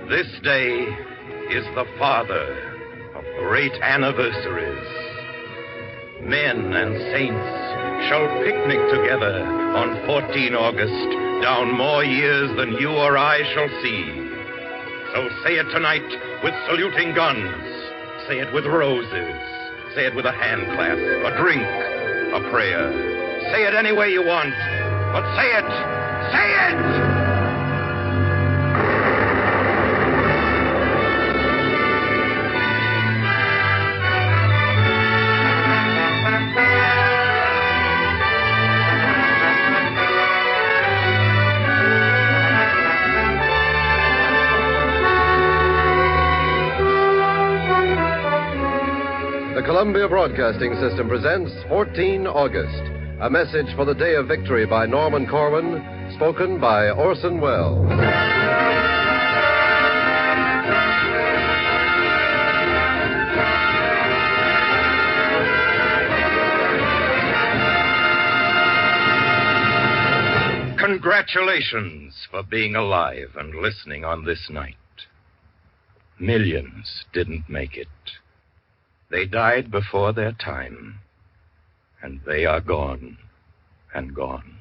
This day is the father of great anniversaries. Men and saints shall picnic together on 14 August, down more years than you or I shall see. So say it tonight with saluting guns. Say it with roses. Say it with a hand clasp, a drink, a prayer. Say it any way you want, but say it! Say it! The Columbia Broadcasting System presents 14 August, a message for the Day of Victory by Norman Corwin, spoken by Orson Welles. Congratulations for being alive and listening on this night. Millions didn't make it. They died before their time, and they are gone and gone.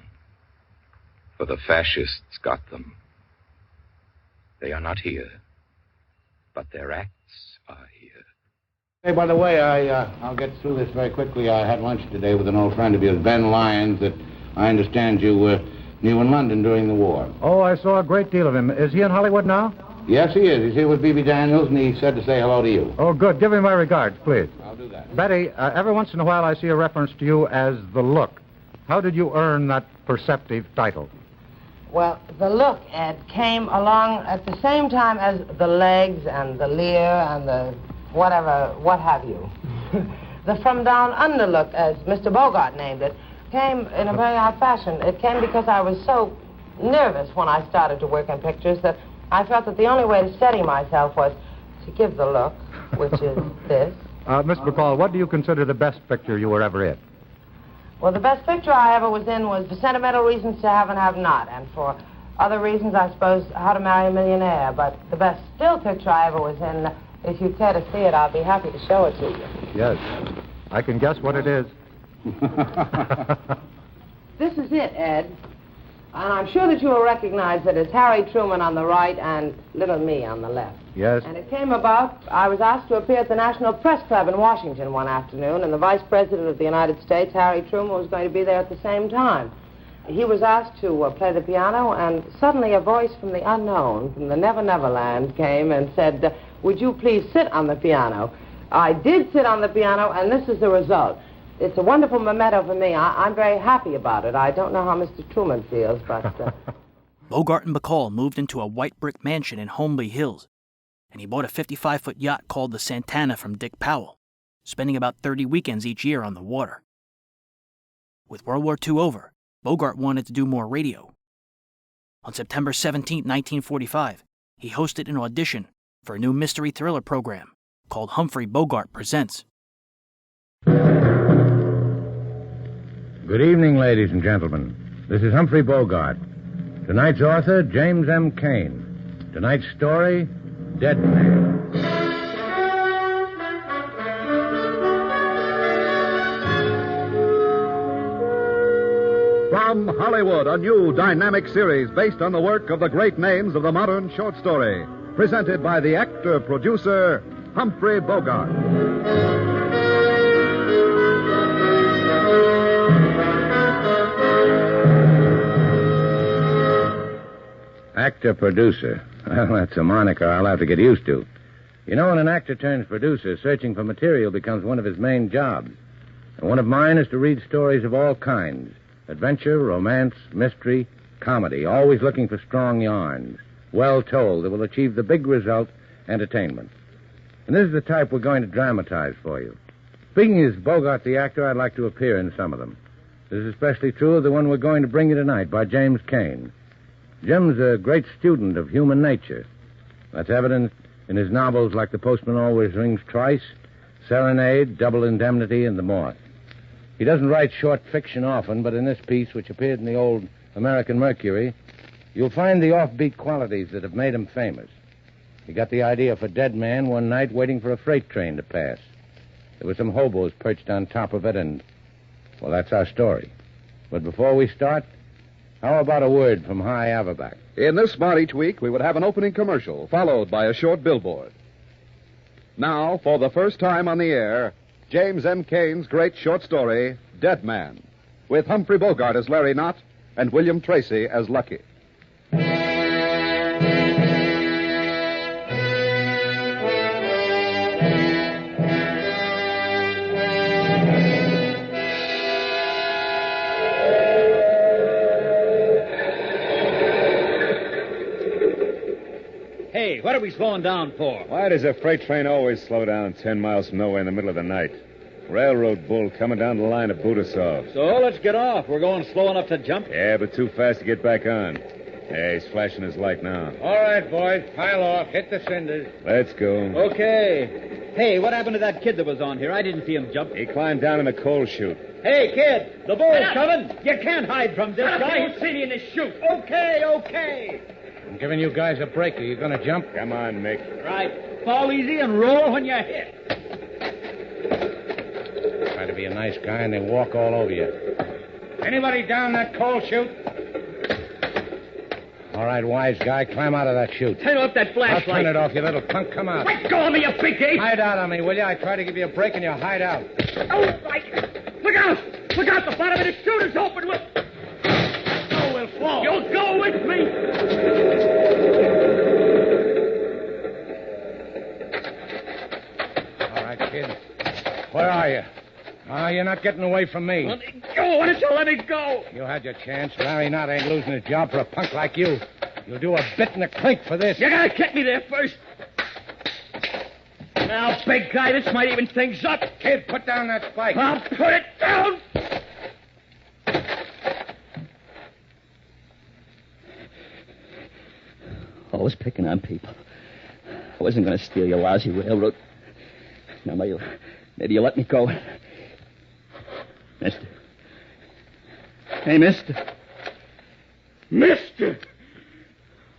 For the fascists got them. They are not here, but their acts are here. Hey, by the way, I'll get through this very quickly. I had lunch today with an old friend of yours, Ben Lyons, that I understand you knew in London during the war. Oh, I saw a great deal of him. Is he in Hollywood now? Yes, he is. He's here with B.B. Daniels, and he said to say hello to you. Oh, good. Give him my regards, please. I'll do that. Betty, every once in a while I see a reference to you as the Look. How did you earn that perceptive title? Well, the Look, Ed, came along at the same time as the Legs and the Leer and the whatever, what have you. The From Down Under look, as Mr. Bogart named it, came in a very odd fashion. It came because I was so nervous when I started to work in pictures that I felt that the only way to steady myself was to give the look, which is this. Miss Bacall, what do you consider the best picture you were ever in? Well, the best picture I ever was in was For Sentimental Reasons to Have and Have Not, and for other reasons, I suppose, How to Marry a Millionaire. But the best still picture I ever was in, if you care to see it, I'll be happy to show it to you. Yes. I can guess what it is. This is it, Ed. And I'm sure that you will recognize that it's Harry Truman on the right and little me on the left. Yes. And it came about, I was asked to appear at the National Press Club in Washington one afternoon, and the Vice President of the United States, Harry Truman, was going to be there at the same time. He was asked to play the piano, and suddenly a voice from the unknown, from the Never Never Land, came and said, would you please sit on the piano? I did sit on the piano, and this is the result. It's a wonderful memento for me. I'm very happy about it. I don't know how Mr. Truman feels, but... Bogart and Bacall moved into a white brick mansion in Holmby Hills, and he bought a 55-foot yacht called the Santana from Dick Powell, spending about 30 weekends each year on the water. With World War II over, Bogart wanted to do more radio. On September 17, 1945, he hosted an audition for a new mystery thriller program called Humphrey Bogart Presents. Good evening, ladies and gentlemen. This is Humphrey Bogart. Tonight's author, James M. Cain. Tonight's story, Dead Man. From Hollywood, a new dynamic series based on the work of the great names of the modern short story. Presented by the actor-producer, Humphrey Bogart. Actor-producer. Well, that's a moniker I'll have to get used to. You know, when an actor turns producer, searching for material becomes one of his main jobs. And one of mine is to read stories of all kinds. Adventure, romance, mystery, comedy. Always looking for strong yarns. Well told that will achieve the big result, entertainment. And this is the type we're going to dramatize for you. Speaking as Bogart the actor, I'd like to appear in some of them. This is especially true of the one we're going to bring you tonight by James Cain. Jim's a great student of human nature. That's evident in his novels like The Postman Always Rings Twice, Serenade, Double Indemnity, and The Moth. He doesn't write short fiction often, but in this piece, which appeared in the old American Mercury, you'll find the offbeat qualities that have made him famous. He got the idea for Dead Man one night waiting for a freight train to pass. There were some hobos perched on top of it, and, well, that's our story. But before we start, how about a word from High Averback? In this spot each week, we would have an opening commercial, followed by a short billboard. Now, for the first time on the air, James M. Cain's great short story, Dead Man, with Humphrey Bogart as Larry Knott and William Tracy as Lucky. Hey, what are we slowing down for? Why does a freight train always slow down 10 miles from nowhere in the middle of the night? Railroad bull coming down the line to boot us off. So let's get off. We're going slow enough to jump. Yeah, but too fast to get back on. Yeah, he's flashing his light now. All right, boys. Pile off. Hit the cinders. Let's go. Okay. Hey, what happened to that kid that was on here? I didn't see him jump. He climbed down in the coal chute. Hey, kid, the bull's coming. You can't hide from this guy. He's sitting in the chute. Okay. I'm giving you guys a break. Are you going to jump? Come on, Mick. Right. Fall easy and roll when you hit. Try to be a nice guy and they walk all over you. Anybody down that coal chute? All right, wise guy, climb out of that chute. Turn off that I'll flashlight. turn it off, you little punk. Come out. Let go of me, you big ape. Hide out on me, will you? I try to give you a break and you hide out. Oh, right. Look out. Look out. The bottom of the chute is open. Look. Oh, we'll fall. You'll go with me. All right, kid. Where are you? You're not getting away from me. Let me go. Why don't you let me go? You had your chance. Larry Knott ain't losing his job for a punk like you. You'll do a bit and a clink for this. You gotta get me there first. Now, big guy, this might even things up. Kid, put down that spike. I'll put it down. Always picking on people. I wasn't going to steal your lousy railroad. Now, maybe you'll let me go. Mister. Hey, mister. Mister!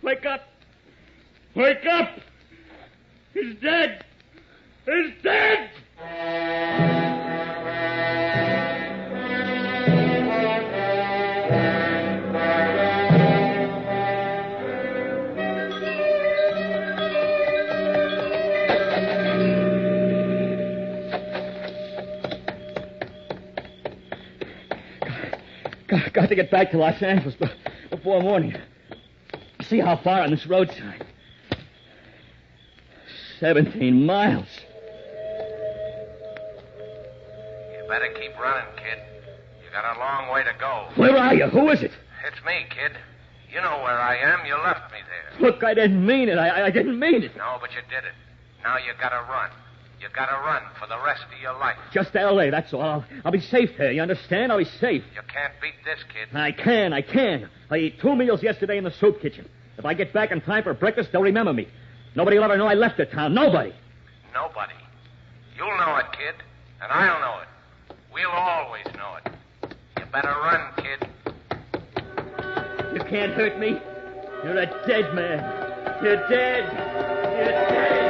Wake up! Wake up! He's dead! He's dead! Got to get back to Los Angeles before morning. See how far on this road sign. 17 miles. You better keep running, kid. You got a long way to go. Where are you? Who is it? It's me, kid. You know where I am. You left me there. Look, I didn't mean it. I didn't mean it. No, but you did it. Now you gotta run. You gotta run for the rest of your life. Just L.A., that's all. I'll be safe here, you understand? I'll be safe. You can't beat this, kid. I can. I ate 2 meals yesterday in the soup kitchen. If I get back in time for breakfast, they'll remember me. Nobody will ever know I left the town. Nobody. Nobody. You'll know it, kid. And I'll know it. We'll always know it. You better run, kid. You can't hurt me. You're a dead man. You're dead. You're dead.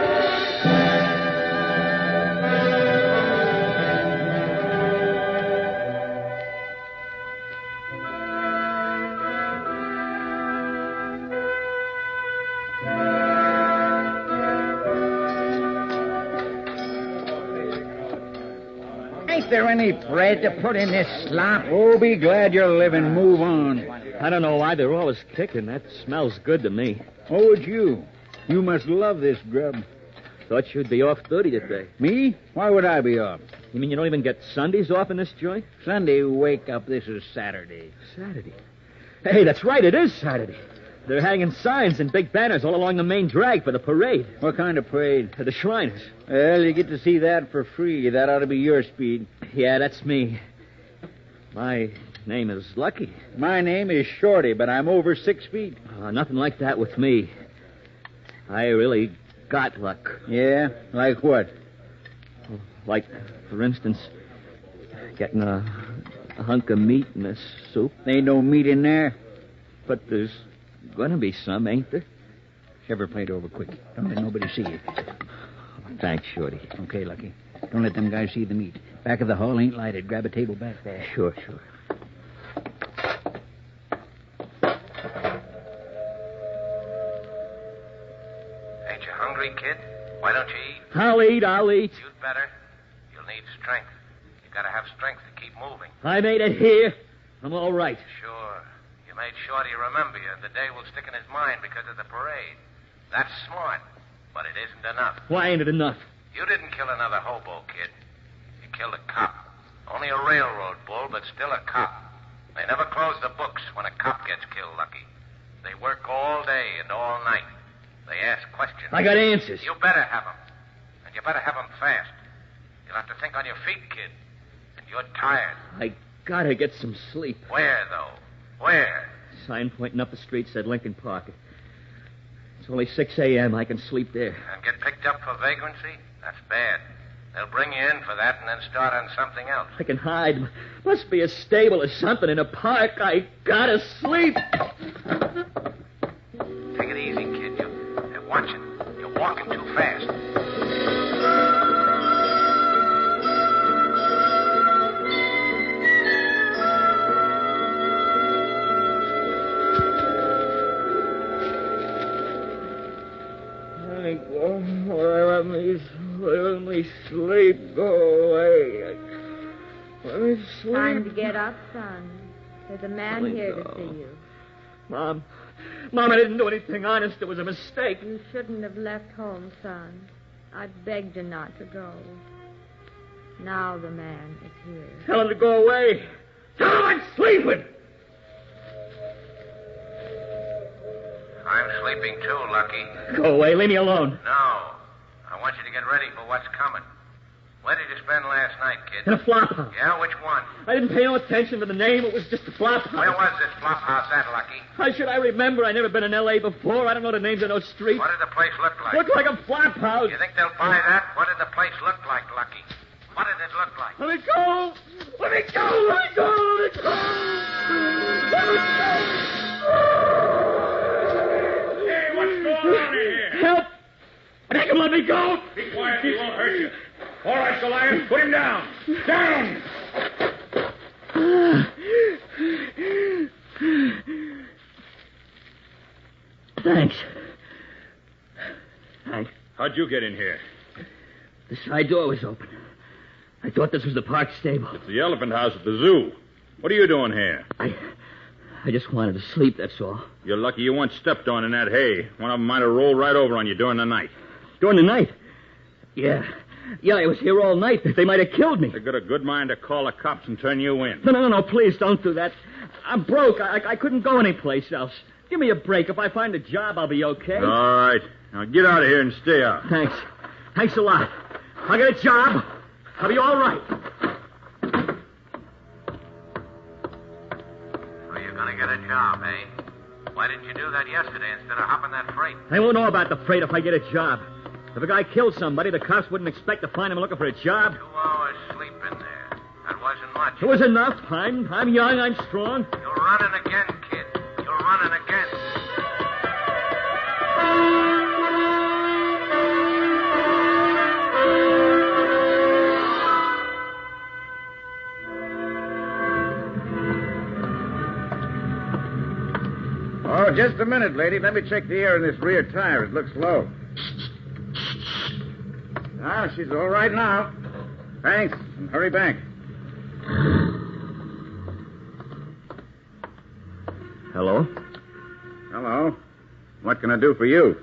Ain't there any bread to put in this slop? Oh, be glad you're living. Move on. I don't know why they're always kicking. That smells good to me. Oh, it's you. You must love this grub. Thought you'd be off duty today. Me? Why would I be off? You mean you don't even get Sundays off in this joint? Sunday, wake up. This is Saturday. Saturday? Hey, that's right. It is Saturday. They're hanging signs and big banners all along the main drag for the parade. What kind of parade? The Shriners. Well, you get to see that for free. That ought to be your speed. Yeah, that's me. My name is Lucky. My name is Shorty, but I'm over 6 feet. Nothing like that with me. I really got luck. Yeah? Like what? Like, for instance, getting a hunk of meat in this soup. Ain't no meat in there. But there's gonna be some, ain't there? Shove her plate over quick. Don't let nobody see you. Thanks, Shorty. Okay, Lucky. Don't let them guys see the meat. Back of the hall ain't lighted. Grab a table back there. Sure. Ain't you hungry, kid? Why don't you eat? I'll eat. You'd better. You'll need strength. You gotta have strength to keep moving. I made it here. I'm all right. Sure. You made Shorty remember you, and the day will stick in his mind because of the parade. That's smart, but it isn't enough. Why ain't it enough? You didn't kill another hobo, kid. You killed a cop. Only a railroad bull, but still a cop. They never close the books when a cop gets killed, Lucky. They work all day and all night. They ask questions. I got answers. You better have them. And you better have them fast. You'll have to think on your feet, kid. And you're tired. I gotta get some sleep. Where, though? Where? Sign pointing up the street said Lincoln Park. It's only 6 a.m. I can sleep there. And get picked up for vagrancy? That's bad. They'll bring you in for that and then start on something else. I can hide. Must be a stable or something in a park. I gotta sleep. Take it easy, kid. They're watching. You're walking too fast. Let me sleep. Go away. Let me sleep. Time to get up, son. There's a man here to see you. Mom, I didn't do anything honest. It was a mistake. You shouldn't have left home, son. I begged you not to go. Now the man is here. Tell him to go away. Tell him I'm sleeping. I'm sleeping too, Lucky. Go away. Leave me alone. No. I want you to get ready for what's coming. Where did you spend last night, kid? In a flop house. Yeah, which one? I didn't pay no attention to the name. It was just a flop house. Where was this flop house at, Lucky? How should I remember? I never been in L.A. before. I don't know the names of no streets. What did the place look like? Looked like a flop house. You think they'll buy that? What did the place look like, Lucky? What did it look like? Let me go! Let me go! Let me go! Let me go! Let me go! Hey, what's going on in here? Help! Make him let me go! Be quiet, he won't hurt you. All right, Goliath, put him down. Down! Thanks. How'd you get in here? The side door was open. I thought this was the park stable. It's the elephant house at the zoo. What are you doing here? I just wanted to sleep, that's all. You're lucky you weren't stepped on in that hay. One of them might have rolled right over on you during the night. During the night? Yeah, I was here all night. They might have killed me. They got a good mind to call the cops and turn you in. No, please don't do that. I'm broke. I couldn't go anyplace else. Give me a break. If I find a job, I'll be okay. All right. Now get out of here and stay out. Thanks. Thanks a lot. I'll get a job. I'll be all right. Well, you're going to get a job, eh? Why didn't you do that yesterday instead of hopping that freight? I won't know about the freight if I get a job. If a guy killed somebody, the cops wouldn't expect to find him looking for a job. 2 hours sleep in there. That wasn't much. It was enough. I'm young. I'm strong. You're running again, kid. You're running again. Oh, just a minute, lady. Let me check the air in this rear tire. It looks low. Ah, she's all right now. Thanks, and hurry back. Hello? Hello. What can I do for you?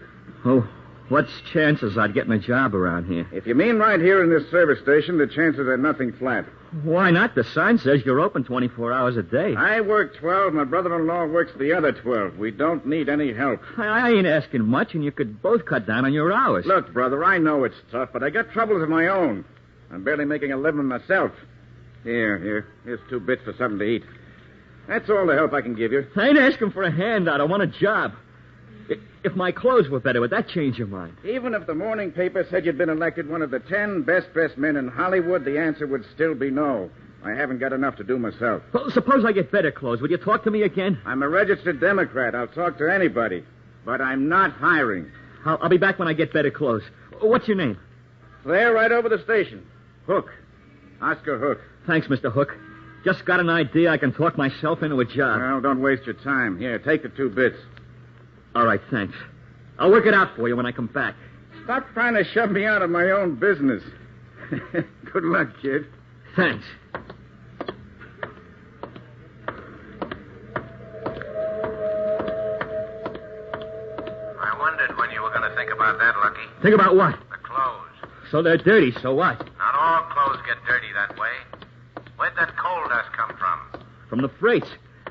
Oh, what's chances I'd get my job around here? If you mean right here in this service station, the chances are nothing flat. Why not? The sign says you're open 24 hours a day. I work 12. My brother-in-law works the other 12. We don't need any help. I ain't asking much, and you could both cut down on your hours. Look, brother, I know it's tough, but I got troubles of my own. I'm barely making a living myself. Here's 2 bits for something to eat. That's all the help I can give you. I ain't asking for a handout. I want a job. If my clothes were better, would that change your mind? Even if the morning paper said you'd been elected one of the 10 best-dressed men in Hollywood, the answer would still be no. I haven't got enough to do myself. Well, suppose I get better clothes. Would you talk to me again? I'm a registered Democrat. I'll talk to anybody. but I'm not hiring. I'll be back when I get better clothes. What's your name? There, right over the station. Hook. Oscar Hook. Thanks, Mr. Hook. Just got an idea I can talk myself into a job. Well, don't waste your time. Here, take the 2 bits. All right, thanks. I'll work it out for you when I come back. Stop trying to shove me out of my own business. Good luck, kid. Thanks. I wondered when you were going to think about that, Lucky. Think about what? The clothes. So they're dirty, so what? Not all clothes get dirty that way. Where'd that coal dust come from? From the freights.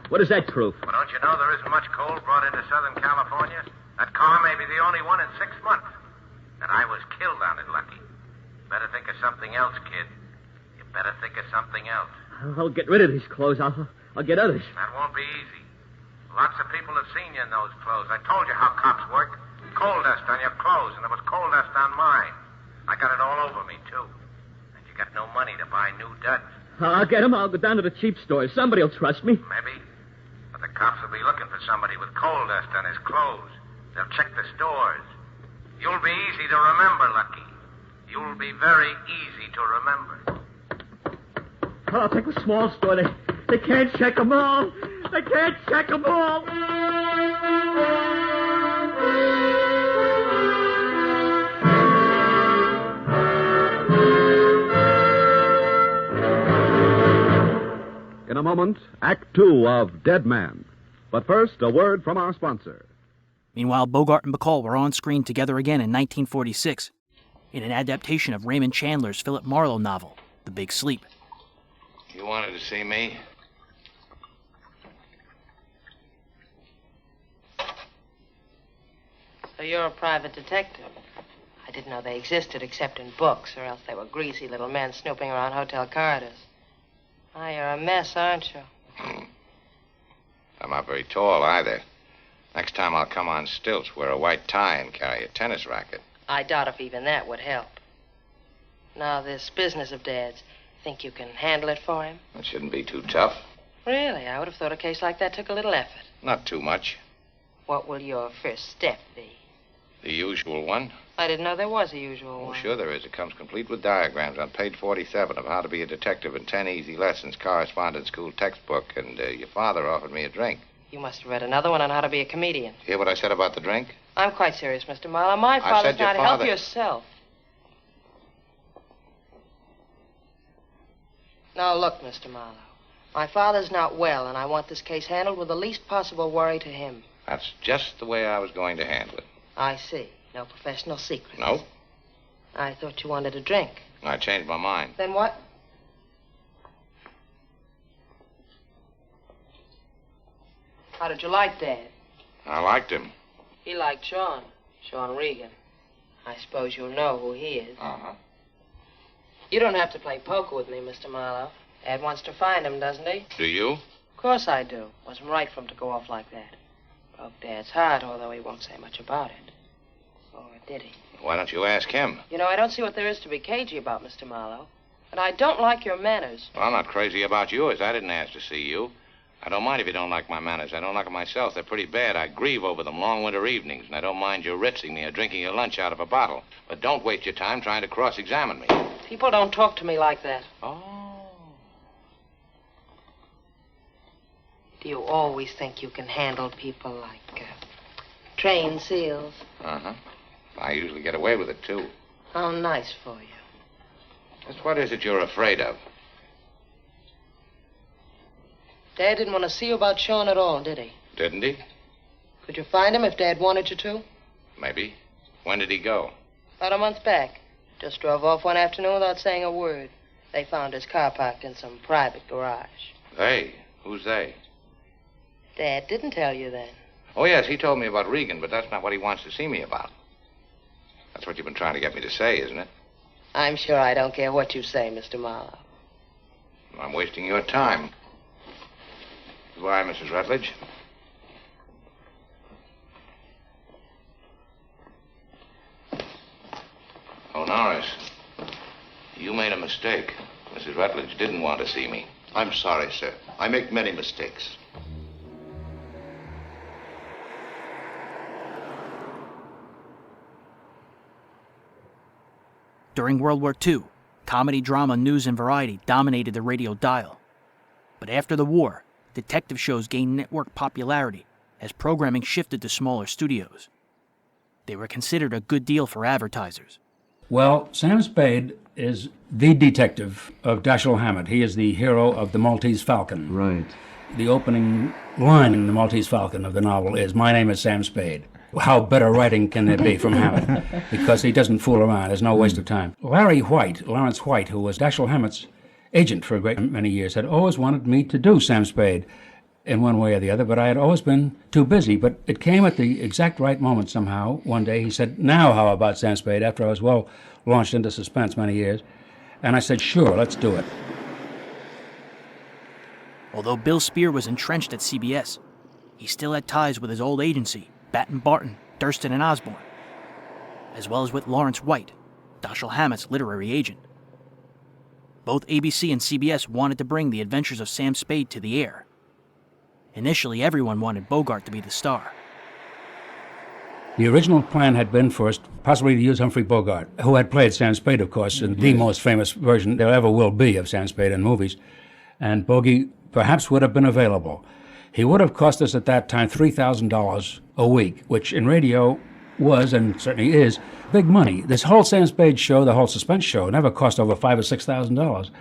What does that prove? Well, don't you know there isn't much coal brought into Southern California? That car may be the only one in 6 months. And I was killed on it, Lucky. Better think of something else, kid. You better think of something else. I'll get rid of these clothes. I'll get others. That won't be easy. Lots of people have seen you in those clothes. I told you how cops work. Coal dust on your clothes, and there was coal dust on mine. I got it all over me, too. And you got no money to buy new duds. I'll get them. I'll go down to the cheap stores. Somebody will trust me. Maybe. But the cops will be looking for somebody with coal dust on his clothes. They'll check the stores. You'll be easy to remember, Lucky. You'll be very easy to remember. I'll take a small store. They can't check them all. They can't check them all. In a moment, Act 2 of Dead Man. But first, a word from our sponsor. Meanwhile, Bogart and Bacall were on screen together again in 1946 in an adaptation of Raymond Chandler's Philip Marlowe novel, The Big Sleep. You wanted to see me? So you're a private detective. I didn't know they existed except in books, or else they were greasy little men snooping around hotel corridors. Ah, you're a mess, aren't you? I'm not very tall either. Next time I'll come on stilts, wear a white tie, and carry a tennis racket. I doubt if even that would help. Now, this business of Dad's, think you can handle it for him? It shouldn't be too tough. Really? I would have thought a case like that took a little effort. Not too much. What will your first step be? The usual one. I didn't know there was a usual Oh, one. sure there is. It comes complete with diagrams on page 47 of how to be a detective in 10 easy lessons, correspondence school textbook, and your father offered me a drink. You must have read another one on how to be a comedian. Hear what I said about the drink? I'm quite serious, Mr. Marlowe. My I father's said your not. father- Help yourself. Now, look, Mr. Marlowe. My father's not well, and I want this case handled with the least possible worry to him. That's just the way I was going to handle it. I see. No professional secrets. No? I thought you wanted a drink. I changed my mind. Then what? How did you like Dad? I liked him. He liked Sean Regan. I suppose you'll know who he is. Uh-huh. You don't have to play poker with me, Mr. Marlowe. Dad wants to find him, doesn't he? Do you? Of course I do. Wasn't right for him to go off like that. Broke Dad's heart, although he won't say much about it. Or did he? Why don't you ask him? You know, I don't see what there is to be cagey about, Mr. Marlowe. And I don't like your manners. Well, I'm not crazy about yours. I didn't ask to see you. I don't mind if you don't like my manners. I don't like them myself. They're pretty bad. I grieve over them long winter evenings, and I don't mind your ritzing me or drinking your lunch out of a bottle. But don't waste your time trying to cross-examine me. People don't talk to me like that. Oh. Do you always think you can handle people like trained seals? Uh-huh. I usually get away with it, too. How nice for you. Just what is it you're afraid of? Dad didn't want to see you about Sean at all, did he? Didn't he? Could you find him if Dad wanted you to? Maybe. When did he go? About a month back. Just drove off one afternoon without saying a word. They found his car parked in some private garage. They? Who's they? Dad didn't tell you then. Oh, yes, he told me about Regan, but that's not what he wants to see me about. That's what you've been trying to get me to say, isn't it? I'm sure I don't care what you say, Mr. Marlowe. I'm wasting your time. Goodbye, Mrs. Rutledge. Oh, Norris, you made a mistake. Mrs. Rutledge didn't want to see me. I'm sorry, sir. I make many mistakes. During World War II, comedy, drama, news, and variety dominated the radio dial. But after the war, detective shows gained network popularity as programming shifted to smaller studios. They were considered a good deal for advertisers. Well, Sam Spade is the detective of Dashiel Hammett. He is the hero of The Maltese Falcon. Right. The opening line in The Maltese Falcon of the novel is, "My name is Sam Spade." How better writing can there be from Hammett? Because he doesn't fool around. There's no waste of time. Lawrence White, who was Dashiel Hammett's agent for a great many years, had always wanted me to do Sam Spade in one way or the other, but I had always been too busy. But it came at the exact right moment somehow. One day he said, "Now how about Sam Spade?" after I was well launched into suspense many years. And I said, "Sure, let's do it." Although Bill Spier was entrenched at CBS, he still had ties with his old agency, Batten Barton, Durston and Osborne, as well as with Lawrence White, Dashiel Hammett's literary agent. Both ABC and CBS wanted to bring the adventures of Sam Spade to the air. Initially, everyone wanted Bogart to be the star. The original plan had been first possibly to use Humphrey Bogart, who had played Sam Spade, of course, in the most famous version there ever will be of Sam Spade in movies. And Bogey perhaps would have been available. He would have cost us at that time $3,000 a week, which in radio was, and certainly is, big money. This whole Sam Spade show, the whole suspense show, never cost over $5,000 or $6,000.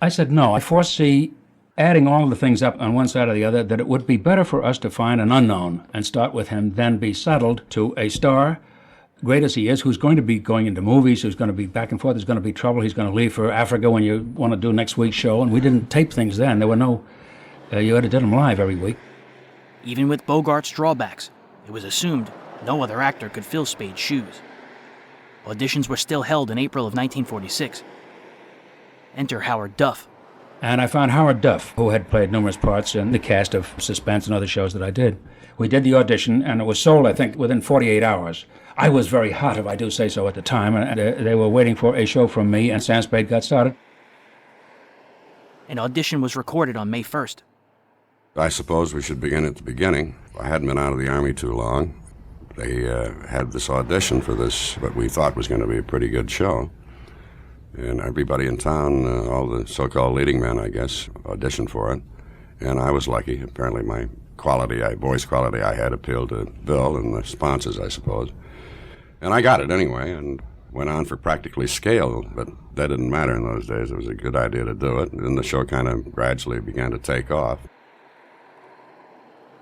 I said, no, I foresee adding all the things up on one side or the other, that it would be better for us to find an unknown and start with him, then be settled to a star, great as he is, who's going to be going into movies, who's going to be back and forth, there's going to be trouble, he's going to leave for Africa when you want to do next week's show. And we didn't tape things then. There were no, you had to do them live every week. Even with Bogart's drawbacks, it was assumed no other actor could fill Spade's shoes. Auditions were still held in April of 1946. Enter Howard Duff. And I found Howard Duff, who had played numerous parts in the cast of Suspense and other shows that I did. We did the audition, and it was sold, I think, within 48 hours. I was very hot, if I do say so, at the time, and they were waiting for a show from me, and Sam Spade got started. An audition was recorded on May 1st. I suppose we should begin at the beginning. I hadn't been out of the Army too long. They had this audition for this, what we thought was going to be a pretty good show. And everybody in town, all the so-called leading men, I guess, auditioned for it. And I was lucky. Apparently my voice quality I had appealed to Bill and the sponsors, I suppose. And I got it anyway, and went on for practically scale, but that didn't matter in those days. It was a good idea to do it. And then the show kind of gradually began to take off.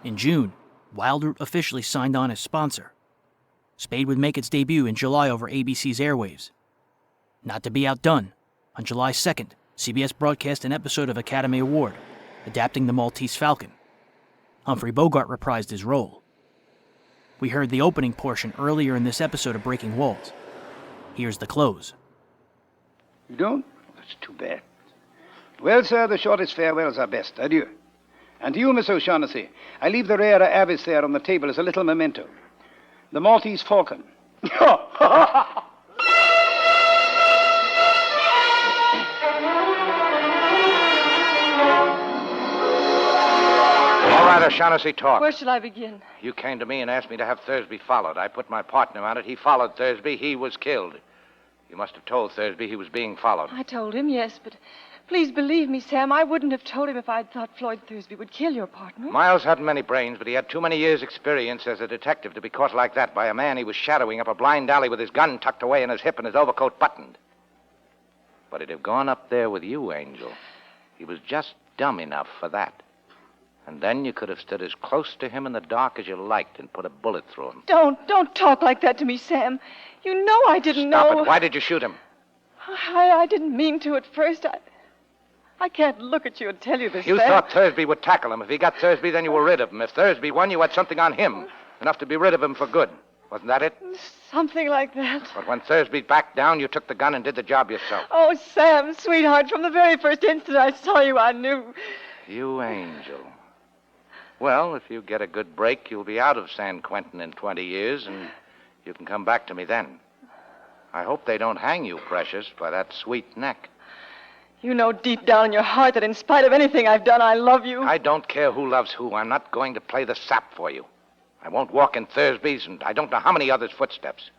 In June, Wildroot officially signed on as sponsor. Spade would make its debut in July over ABC's airwaves. Not to be outdone, on July 2nd, CBS broadcast an episode of Academy Award, adapting The Maltese Falcon. Humphrey Bogart reprised his role. We heard the opening portion earlier in this episode of Breaking Walls. Here's the close. You don't? That's too bad. Well, sir, the shortest farewells are best. Adieu. And to you, Miss O'Shaughnessy, I leave the rare avis there on the table as a little memento. The Maltese Falcon. All right, O'Shaughnessy, talk. Where shall I begin? You came to me and asked me to have Thursby followed. I put my partner on it. He followed Thursby. He was killed. You must have told Thursby he was being followed. I told him, yes, but please believe me, Sam, I wouldn't have told him if I'd thought Floyd Thursby would kill your partner. Miles hadn't many brains, but he had too many years' experience as a detective to be caught like that by a man he was shadowing up a blind alley with his gun tucked away in his hip and his overcoat buttoned. But he'd have gone up there with you, Angel. He was just dumb enough for that. And then you could have stood as close to him in the dark as you liked and put a bullet through him. Don't talk like that to me, Sam. You know I didn't know. Stop it. Why did you shoot him? I didn't mean to at first. I can't look at you and tell you this, You Sam. thought Thursby would tackle him. If he got Thursby, then you were rid of him. If Thursby won, you had something on him. Enough to be rid of him for good. Wasn't that it? Something like that. But when Thursby backed down, you took the gun and did the job yourself. Oh, Sam, sweetheart, from the very first instant I saw you, I knew. You angel. Well, if you get a good break, you'll be out of San Quentin in 20 years, and you can come back to me then. I hope they don't hang you, Precious, by that sweet neck. You know deep down in your heart that in spite of anything I've done, I love you. I don't care who loves who. I'm not going to play the sap for you. I won't walk in Thursby's, and I don't know how many others' footsteps.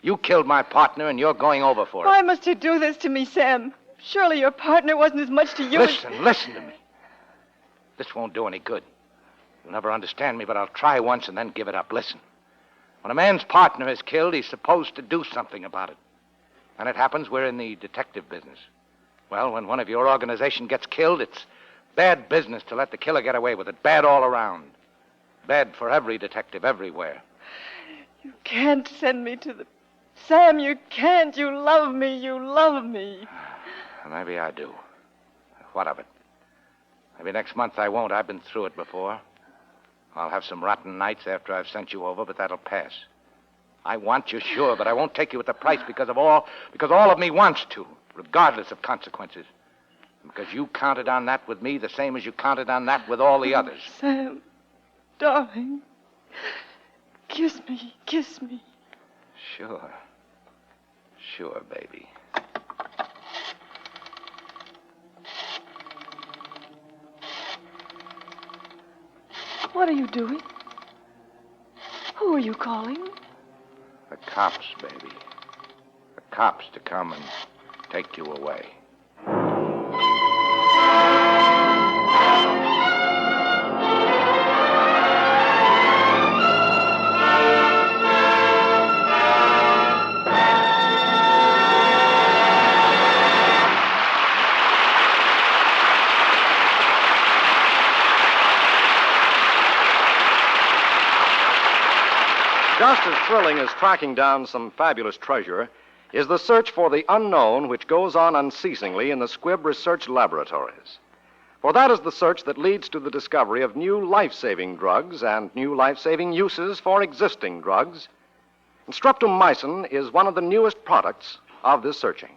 You killed my partner, and you're going over for it. Why must you do this to me, Sam? Surely your partner wasn't as much to you Listen to me. This won't do any good. You'll never understand me, but I'll try once and then give it up. Listen. When a man's partner is killed, he's supposed to do something about it. And it happens we're in the detective business. Well, when one of your organization gets killed, it's bad business to let the killer get away with it. Bad all around. Bad for every detective everywhere. You can't send me to the... Sam, you can't. You love me. You love me. Maybe I do. What of it? Maybe next month I won't. I've been through it before. I'll have some rotten nights after I've sent you over, but that'll pass. I want you, sure, but I won't take you at the price because all of me wants to, regardless of consequences. Because you counted on that with me the same as you counted on that with all the others. Sam, darling, kiss me, kiss me. Sure. Sure, baby. What are you doing? Who are you calling? The cops, baby. The cops to come and take you away. Just as thrilling as tracking down some fabulous treasure is the search for the unknown which goes on unceasingly in the Squibb Research Laboratories. For that is the search that leads to the discovery of new life-saving drugs and new life-saving uses for existing drugs. And streptomycin is one of the newest products of this searching.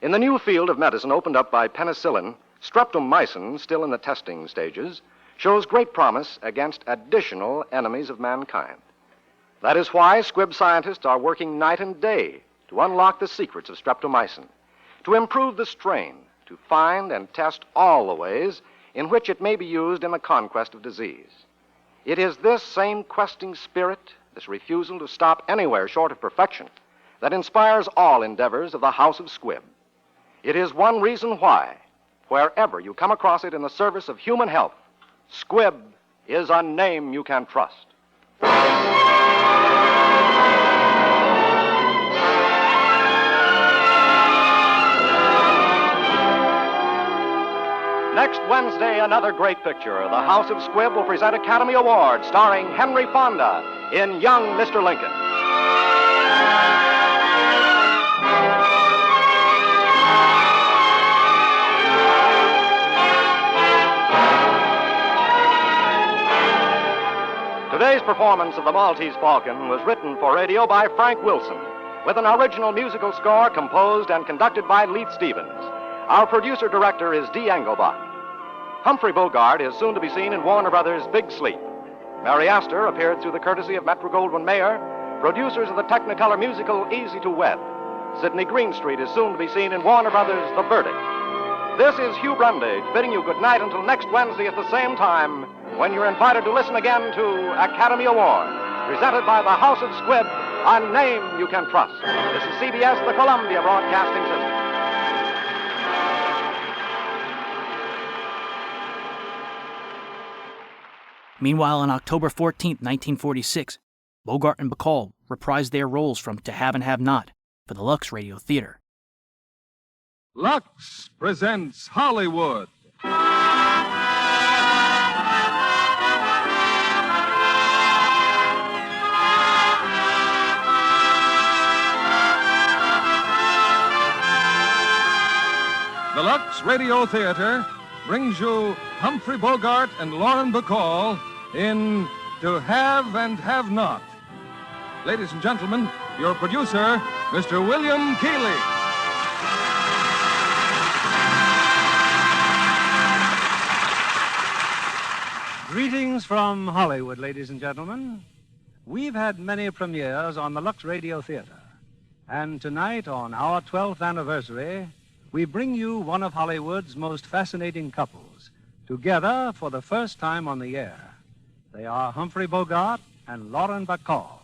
In the new field of medicine opened up by penicillin, streptomycin, still in the testing stages, shows great promise against additional enemies of mankind. That is why Squibb scientists are working night and day to unlock the secrets of streptomycin, to improve the strain, to find and test all the ways in which it may be used in the conquest of disease. It is this same questing spirit, this refusal to stop anywhere short of perfection, that inspires all endeavors of the House of Squibb. It is one reason why, wherever you come across it in the service of human health, Squibb is a name you can trust. Next Wednesday, another great picture. The House of Squibb will present Academy Award starring Henry Fonda in Young Mr. Lincoln. Today's performance of The Maltese Falcon was written for radio by Frank Wilson, with an original musical score composed and conducted by Leith Stevens. Our producer-director is D. Engelbach. Humphrey Bogart is soon to be seen in Warner Brothers' Big Sleep. Mary Astor appeared through the courtesy of Metro-Goldwyn-Mayer, producers of the Technicolor musical Easy to Wed. Sidney Greenstreet is soon to be seen in Warner Brothers' The Verdict. This is Hugh Brundage bidding you good night until next Wednesday at the same time, when you're invited to listen again to Academy Award, presented by the House of Squibb, a name you can trust. This is CBS, the Columbia Broadcasting System. Meanwhile, on October 14, 1946, Bogart and Bacall reprised their roles from To Have and Have Not for the Lux Radio Theater. Lux presents Hollywood. The Lux Radio Theater brings you Humphrey Bogart and Lauren Bacall in To Have and Have Not. Ladies and gentlemen, your producer, Mr. William Keighley. Greetings from Hollywood, ladies and gentlemen. We've had many premieres on the Lux Radio Theater. And tonight, on our 12th anniversary, we bring you one of Hollywood's most fascinating couples, together for the first time on the air. They are Humphrey Bogart and Lauren Bacall.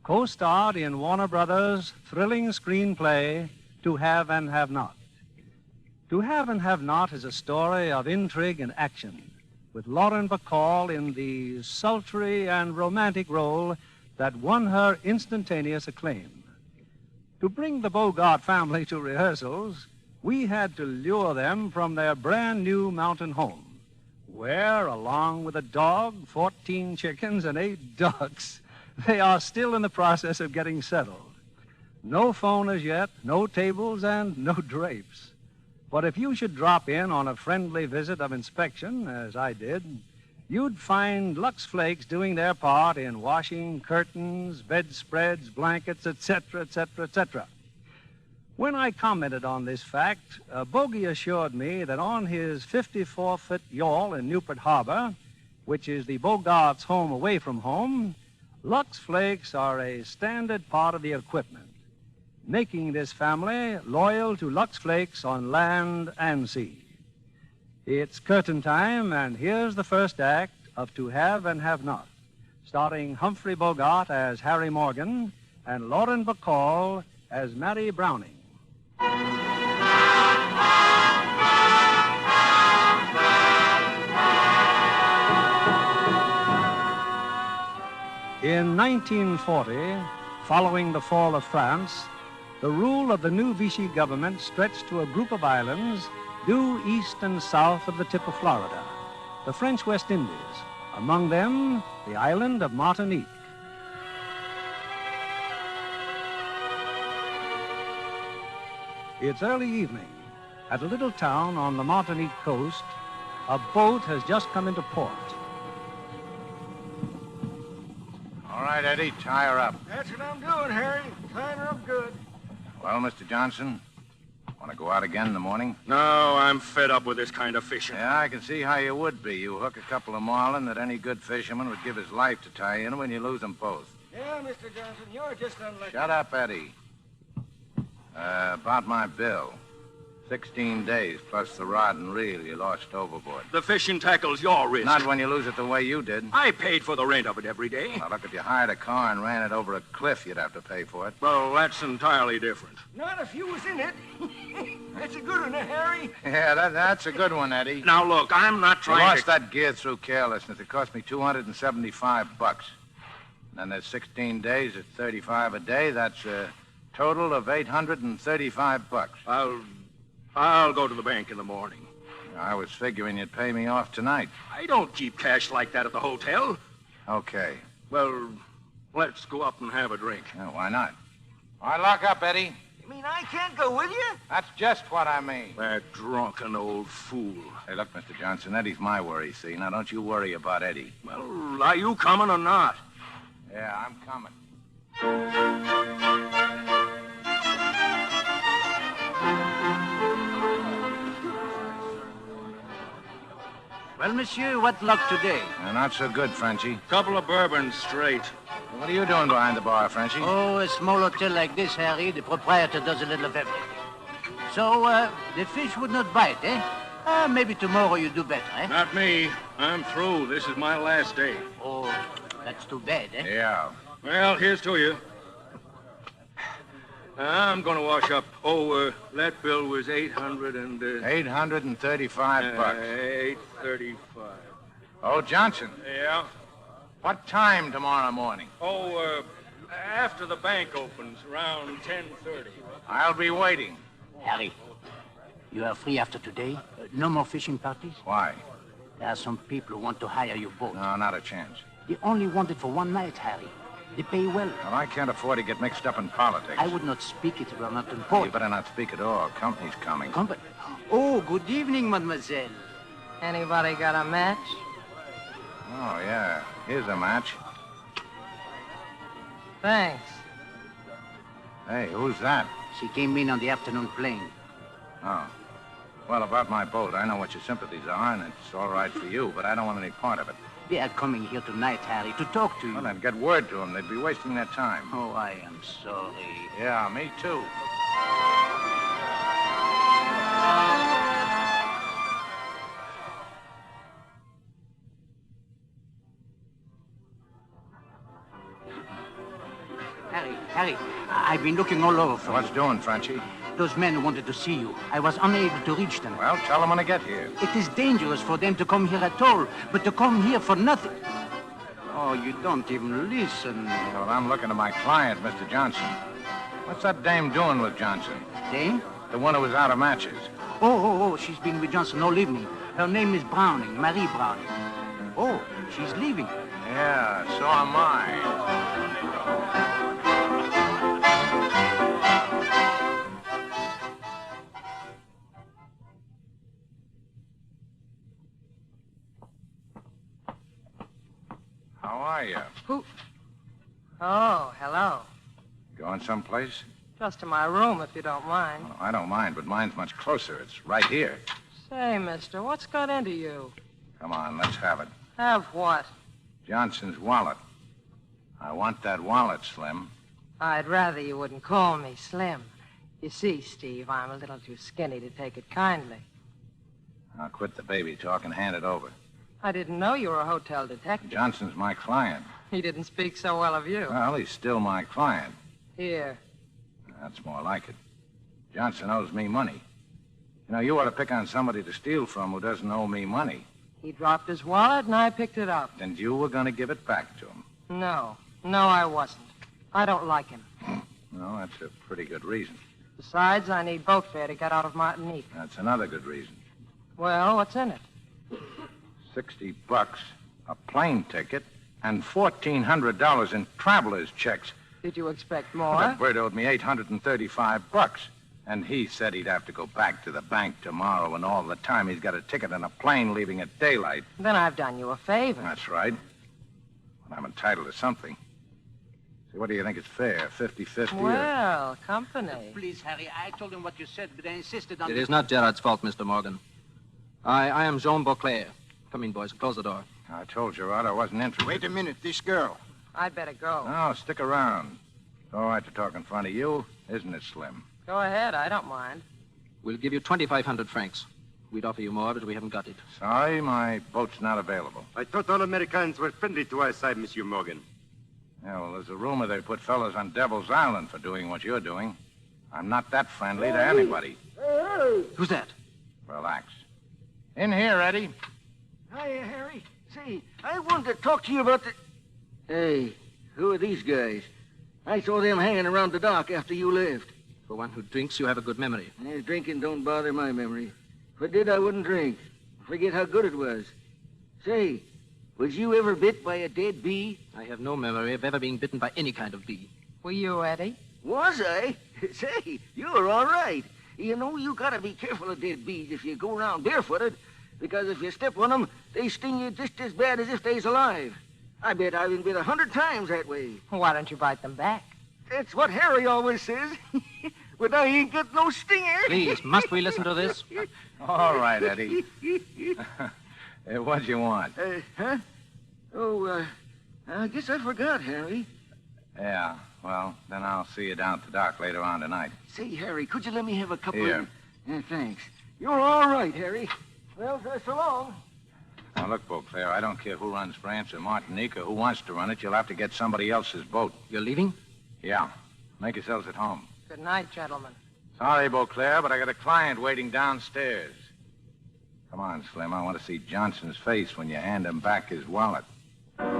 co-starred in Warner Brothers' thrilling screenplay, To Have and Have Not. To Have and Have Not is a story of intrigue and action, with Lauren Bacall in the sultry and romantic role that won her instantaneous acclaim. To bring the Bogart family to rehearsals, we had to lure them from their brand new mountain home, where, along with a dog, 14 chickens, and 8 ducks, they are still in the process of getting settled. No phone as yet, no tables, and no drapes. But if you should drop in on a friendly visit of inspection, as I did, you'd find Lux Flakes doing their part in washing curtains, bedspreads, blankets, etc., etc., etc. When I commented on this fact, Bogey assured me that on his 54-foot yawl in Newport Harbor, which is the Bogarts' home away from home, Lux Flakes are a standard part of the equipment, making this family loyal to Lux Flakes on land and sea. It's curtain time, and here's the first act of To Have and Have Not, starring Humphrey Bogart as Harry Morgan and Lauren Bacall as Mary Browning. In 1940, following the fall of France, the rule of the new Vichy government stretched to a group of islands due east and south of the tip of Florida, the French West Indies, among them the island of Martinique. It's early evening. At a little town on the Martinique coast, a boat has just come into port. All right, Eddie, tie her up. That's what I'm doing, Harry. Tying her up good. Well, Mr. Johnson, want to go out again in the morning? No, I'm fed up with this kind of fishing. Yeah, I can see how you would be. You hook a couple of marlin that any good fisherman would give his life to tie in when you lose them both. Yeah, Mr. Johnson, you're just unlucky. Shut up, Eddie. About my bill. 16 days plus the rod and reel you lost overboard. The fishing tackle's your risk. Not when you lose it the way you did. I paid for the rent of it every day. Now, look, if you hired a car and ran it over a cliff, you'd have to pay for it. Well, that's entirely different. Not if you was in it. That's a good one, Harry. Yeah, that's a good one, Eddie. Now, look, I'm not You trying lost to... that gear through carelessness. It cost me $275. Then there's 16 days at 35 a day. That's a total of $835. I'll go to the bank in the morning. I was figuring you'd pay me off tonight. I don't keep cash like that at the hotel. Okay. Well, let's go up and have a drink. Yeah, why not? All right, lock up, Eddie. You mean I can't go with you? That's just what I mean. That drunken old fool. Hey, look, Mr. Johnson, Eddie's my worry, see? Now, don't you worry about Eddie. Well, are you coming or not? Yeah, I'm coming. Well, monsieur, what luck today? Not so good, Frenchie. Couple of bourbons straight. What are you doing behind the bar, Frenchie? Oh, a small hotel like this, Harry, the proprietor does a little of everything. So, the fish would not bite, eh? Maybe tomorrow you do better, eh? Not me. I'm through. This is my last day. Oh, that's too bad, eh? Yeah. Well, here's to you. I'm going to wash up. Oh, that bill was $835. $835. Oh, Johnson. Yeah? What time tomorrow morning? Oh, after the bank opens, around 10:30. I'll be waiting. Harry, you are free after today? No more fishing parties? Why? There are some people who want to hire your boat. No, not a chance. They only want it for one night, Harry. They pay well. Well, I can't afford to get mixed up in politics. I would not speak if it were not important. You better not speak at all. Company's coming. Company? Oh, good evening, mademoiselle. Anybody got a match? Oh, yeah. Here's a match. Thanks. Hey, who's that? She came in on the afternoon plane. Oh. Well, about my boat, I know what your sympathies are, and it's all right for you, but I don't want any part of it. They are coming here tonight, Harry, to talk to you. Well, then get word to them. They'd be wasting their time. Oh, I am sorry. Yeah, me too. Harry, I've been looking all over for What's doing, Frenchy? Those men wanted to see you. I was unable to reach them. Well, tell them when I get here. It is dangerous for them to come here at all, but to come here for nothing. Oh, you don't even listen. Well, I'm looking at my client, Mr. Johnson. What's that dame doing with Johnson? Dame? The one who was out of matches. Oh, she's been with Johnson all evening. Her name is Browning, Marie Browning. Oh, she's leaving. Yeah, so am I. How are you? Who? Oh, hello. Going someplace? Just to my room, if you don't mind. Oh, I don't mind, but mine's much closer. It's right here. Say, mister, what's got into you? Come on, let's have it. Have what? Johnson's wallet. I want that wallet, Slim. I'd rather you wouldn't call me Slim. You see, Steve, I'm a little too skinny to take it kindly. Now quit the baby talk and hand it over. I didn't know you were a hotel detective. Johnson's my client. He didn't speak so well of you. Well, he's still my client. Here. That's more like it. Johnson owes me money. You know, you ought to pick on somebody to steal from who doesn't owe me money. He dropped his wallet and I picked it up. And you were going to give it back to him. No, I wasn't. I don't like him. No, that's a pretty good reason. Besides, I need boat fare to get out of Martinique. That's another good reason. Well, what's in it? $60, a plane ticket, and $1,400 in traveler's checks. Did you expect more? That bird owed me $835. And he said he'd have to go back to the bank tomorrow, and all the time he's got a ticket on a plane leaving at daylight. Then I've done you a favor. That's right. But I'm entitled to something. See, what do you think is fair, 50-50? Well, company. Please, Harry, I told him what you said, but I insisted on... It is not Gerard's fault, Mr. Morgan. I am Jean Beauclair. Come in, boys. Close the door. I told Gerard I wasn't interested. Wait a minute, this girl. I'd better go. No, stick around. It's all right to talk in front of you, isn't it, Slim? Go ahead, I don't mind. We'll give you 2,500 francs. We'd offer you more, but we haven't got it. Sorry, my boat's not available. I thought all Americans were friendly to our side, Monsieur Morgan. Yeah, well, there's a rumor they put fellows on Devil's Island for doing what you're doing. I'm not that friendly to anybody. Hey. Who's that? Relax. In here, Eddie. Hiya, Harry. Say, I wanted to talk to you about the... Hey, who are these guys? I saw them hanging around the dock after you left. For one who drinks, you have a good memory. Drinking don't bother my memory. If I did, I wouldn't drink. Forget how good it was. Say, was you ever bit by a dead bee? I have no memory of ever being bitten by any kind of bee. Were you, Eddie? Was I? Say, you're all right. You know, you gotta be careful of dead bees if you go around barefooted, because if you step on them, they sting you just as bad as if they's alive. I bet I've been bit 100 times that way. Why don't you bite them back? That's what Harry always says. But I ain't got no stinger. Please, must we listen to this? All right, Eddie. What'd you want? Huh? Oh, I guess I forgot, Harry. Yeah, well, then I'll see you down at the dock later on tonight. Say, Harry, could you let me have a couple Here. of... thanks. You're all right, Harry. Well, so long. Now, look, Beauclair, I don't care who runs France or Martinique or who wants to run it. You'll have to get somebody else's boat. You're leaving? Yeah. Make yourselves at home. Good night, gentlemen. Sorry, Beauclair, but I got a client waiting downstairs. Come on, Slim. I want to see Johnson's face when you hand him back his wallet. Well,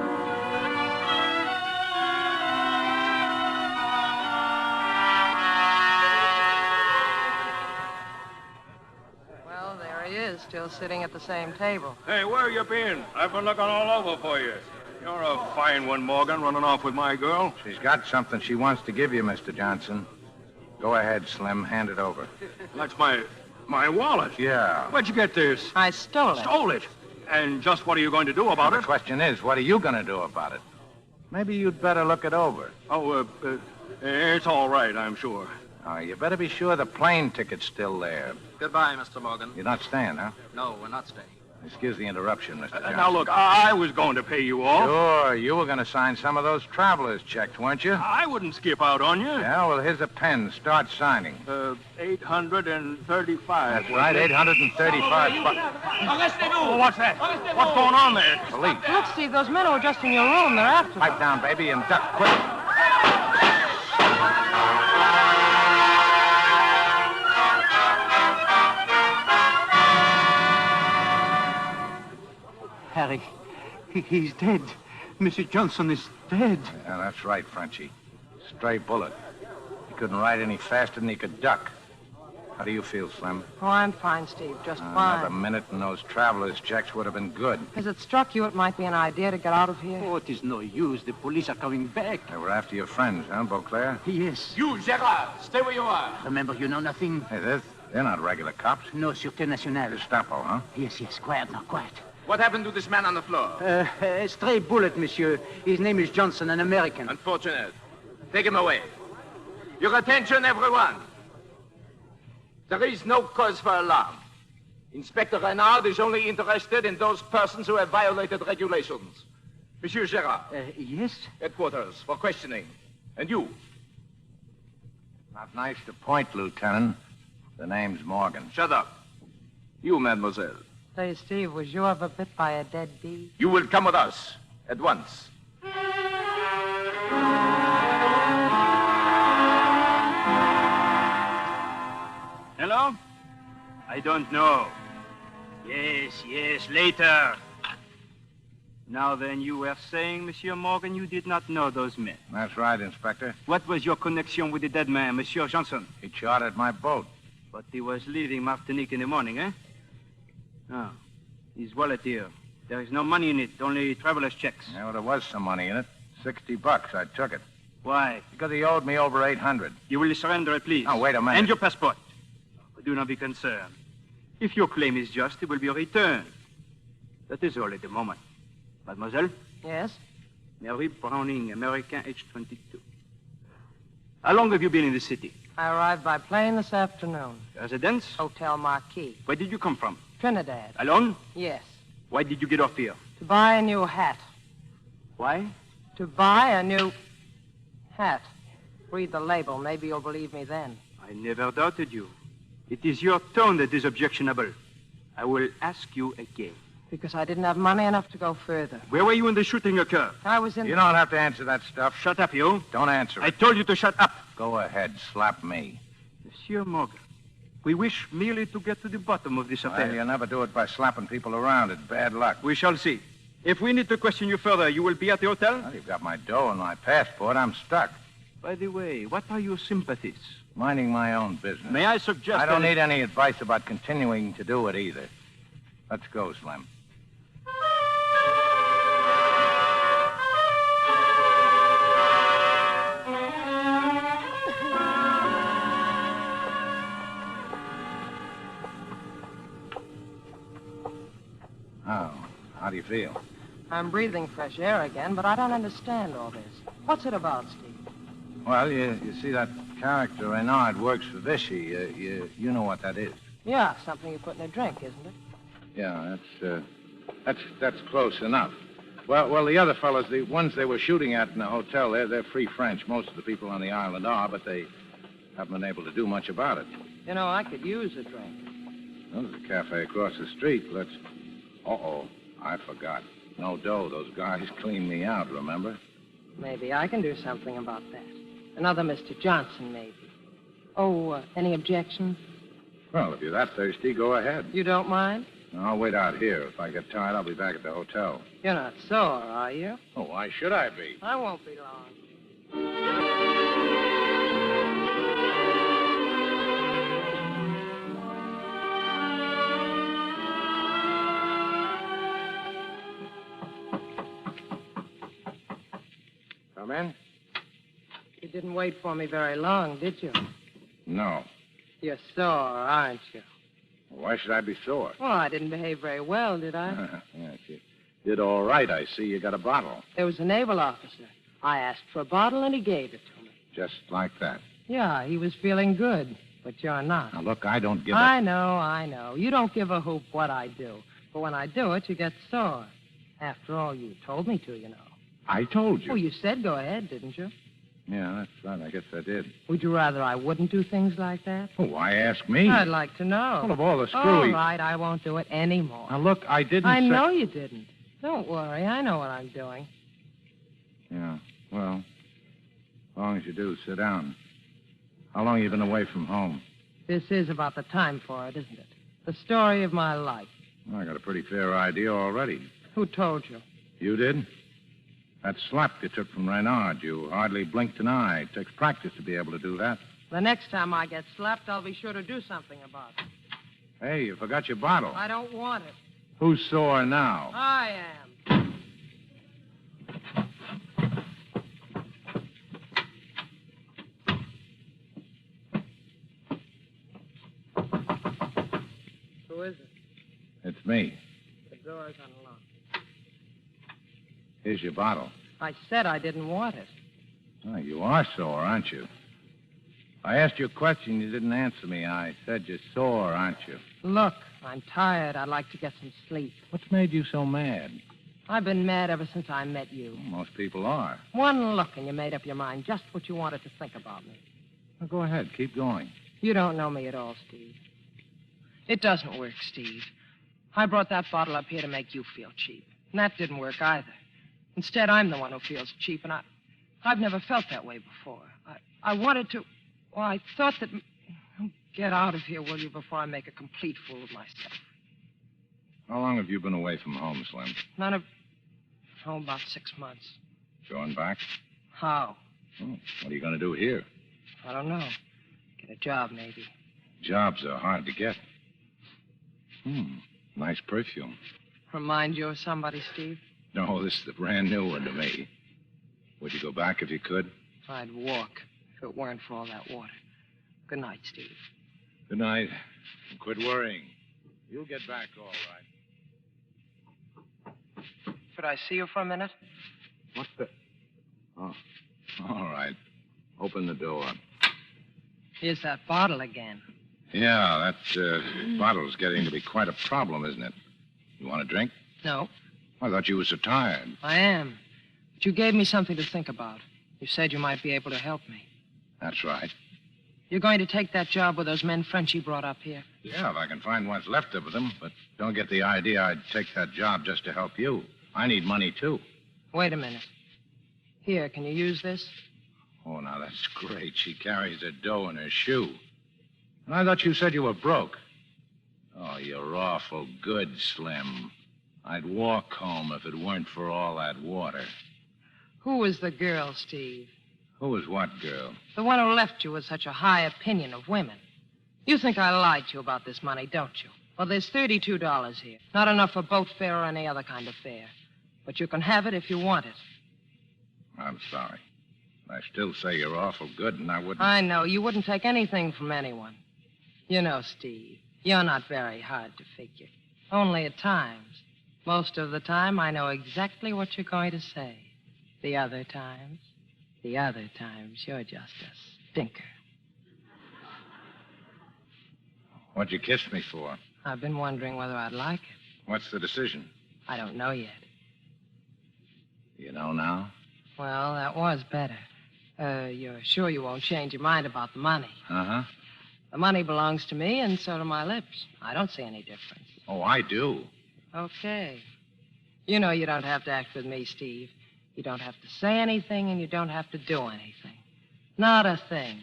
there he is, still sitting at the same table. Hey, where you been? I've been looking all over for you. You're a fine one, Morgan, running off with my girl. She's got something she wants to give you, Mr. Johnson. Go ahead, Slim. Hand it over. That's my wallet. Yeah. Where'd you get this? I stole it. Stole it? And just what are you going to do about The it? question is, what are you going to do about it? Maybe you'd better look it over. Oh, it's all right, I'm sure. Oh, you better be sure the plane ticket's still there. Goodbye, Mr. Morgan. You're not staying, huh? No, we're not staying. Excuse the interruption, Mr. Johnson. Now, look, I was going to pay you off. Sure, you were going to sign some of those traveler's checks, weren't you? I wouldn't skip out on you. Yeah, well, here's a pen. Start signing. 835. That's right, 835 bucks. Unless they do. Oh, what's that? What's going on there? Police. Look, Steve, those men were just in your room. They're after Pipe down, baby, and duck quick. Harry, he's dead. Mr. Johnson is dead. Yeah, that's right, Frenchie. Stray bullet. He couldn't ride any faster than he could duck. How do you feel, Slim? Oh, I'm fine, Steve. Just Another fine. minute and those traveler's checks would have been good. Has it struck you it might be an idea to get out of here? Oh, it is no use. The police are coming back. They were after your friends, huh, Beauclair? Yes. You, Gerard, stay where you are. Remember, you know nothing? Hey, they're not regular cops. No, Sûreté Nationale. Gestapo, huh? Yes, quiet now, quiet. What happened to this man on the floor? A stray bullet, monsieur. His name is Johnson, an American. Unfortunate. Take him away. Your attention, everyone. There is no cause for alarm. Inspector Renard is only interested in those persons who have violated regulations. Monsieur Gerard. Yes? Headquarters for questioning. And you? Not nice to point, Lieutenant. The name's Morgan. Shut up. You, mademoiselle. Say, Steve, was you ever bit by a dead bee? You will come with us at once. Hello? I don't know. Yes, later. Now then, you were saying, Monsieur Morgan, you did not know those men. That's right, Inspector. What was your connection with the dead man, Monsieur Johnson? He chartered my boat. But he was leaving Martinique in the morning, eh? Oh, his wallet here. There is no money in it, only traveler's checks. Yeah, well, there was some money in it. $60. I took it. Why? Because he owed me over $800. You will surrender it, please. Oh, wait a minute. And your passport. Do not be concerned. If your claim is just, it will be returned. That is all at the moment. Mademoiselle? Yes? Mary Browning, American, age 22. How long have you been in the city? I arrived by plane this afternoon. Residence? Hotel Marquis. Where did you come from? Trinidad. Alone? Yes. Why did you get off here? To buy a new hat. Why? To buy a new hat. Read the label. Maybe you'll believe me then. I never doubted you. It is your tone that is objectionable. I will ask you again. Because I didn't have money enough to go further. Where were you when the shooting occurred? I was in... You don't have to answer that stuff. Shut up, you. Don't answer I it. told you to shut up. Go ahead. Slap me. Monsieur Morgan, we wish merely to get to the bottom of this affair. Well, you never do it by slapping people around. It's bad luck. We shall see. If we need to question you further, you will be at the hotel? Well, you've got my dough and my passport. I'm stuck. By the way, what are your sympathies? Minding my own business. May I suggest I don't that need any advice about continuing to do it either. Let's go, Slim. Oh, how do you feel? I'm breathing fresh air again, but I don't understand all this. What's it about, Steve? Well, you see that character Renard works for Vichy. You know what that is. Yeah, something you put in a drink, isn't it? Yeah, that's close enough. Well, the other fellows, the ones they were shooting at in the hotel, they're free French. Most of the people on the island are, but they haven't been able to do much about it. You know, I could use a drink. Well, there's a cafe across the street. Let's... Uh-oh, I forgot. No dough. Those guys cleaned me out, remember? Maybe I can do something about that. Another Mr. Johnson, maybe. Oh, any objections? Well, if you're that thirsty, go ahead. You don't mind? I'll wait out here. If I get tired, I'll be back at the hotel. You're not sore, are you? Oh, why should I be? I won't be long. Come in? You didn't wait for me very long, did you? No. You're sore, aren't you? Why should I be sore? Well, I didn't behave very well, did I? Yes, you did all right. I see you got a bottle. There was a naval officer. I asked for a bottle, and he gave it to me. Just like that. Yeah, he was feeling good, but you're not. Now, look, I don't give I know. You don't give a hoop what I do. But when I do it, you get sore. After all, you told me to, you know. I told you. Oh, you said go ahead, didn't you? Yeah, that's right. I guess I did. Would you rather I wouldn't do things like that? Oh, why ask me? I'd like to know. Well, of all the All screwy... right, I won't do it anymore. Now, look, I didn't I say... know you didn't. Don't worry. I know what I'm doing. Yeah, well, as long as you do, sit down. How long have you been away from home? This is about the time for it, isn't it? The story of my life. Well, I got a pretty fair idea already. Who told you? You did? That slap you took from Raymond, you hardly blinked an eye. It takes practice to be able to do that. The next time I get slapped, I'll be sure to do something about it. Hey, you forgot your bottle. I don't want it. Who's sore now? I am. Who is it? It's me. The door's unlocked. Here's your bottle. I said I didn't want it. Oh, you are sore, aren't you? I asked you a question. You didn't answer me. I said you're sore, aren't you? Look, I'm tired. I'd like to get some sleep. What's made you so mad? I've been mad ever since I met you. Most people are. One look and you made up your mind just what you wanted to think about me. Well, go ahead. Keep going. You don't know me at all, Steve. It doesn't work, Steve. I brought that bottle up here to make you feel cheap. And that didn't work either. Instead, I'm the one who feels cheap, and I've never felt that way before. I wanted to... Well, I thought that... Get out of here, will you, before I make a complete fool of myself. How long have you been away from home, Slim? None of... Oh, about 6 months. Going back? How? Oh, what are you going to do here? I don't know. Get a job, maybe. Jobs are hard to get. Nice perfume. Remind you of somebody, Steve? No, this is a brand new one to me. Would you go back if you could? I'd walk if it weren't for all that water. Good night, Steve. Good night. And quit worrying. You'll get back all right. Could I see you for a minute? What the... Oh, all right. Open the door. Here's that bottle again. Yeah, that bottle's getting to be quite a problem, isn't it? You want a drink? No. I thought you were so tired. I am. But you gave me something to think about. You said you might be able to help me. That's right. You're going to take that job with those men Frenchie brought up here? Yeah, if I can find what's left of them. But don't get the idea I'd take that job just to help you. I need money, too. Wait a minute. Here, can you use this? Oh, now, that's great. She carries her dough in her shoe. And I thought you said you were broke. Oh, you're awful good, Slim. I'd walk home if it weren't for all that water. Who was the girl, Steve? Who was what girl? The one who left you with such a high opinion of women. You think I lied to you about this money, don't you? Well, there's $32 here. Not enough for boat fare or any other kind of fare. But you can have it if you want it. I'm sorry. I still say you're awful good, and I wouldn't... I know. You wouldn't take anything from anyone. You know, Steve, you're not very hard to figure. Only at times. Most of the time, I know exactly what you're going to say. The other times, you're just a stinker. What'd you kiss me for? I've been wondering whether I'd like it. What's the decision? I don't know yet. You know now? Well, that was better. You're sure you won't change your mind about the money? Uh-huh. The money belongs to me, and so do my lips. I don't see any difference. Oh, I do. Okay. You know you don't have to act with me, Steve. You don't have to say anything, and you don't have to do anything. Not a thing.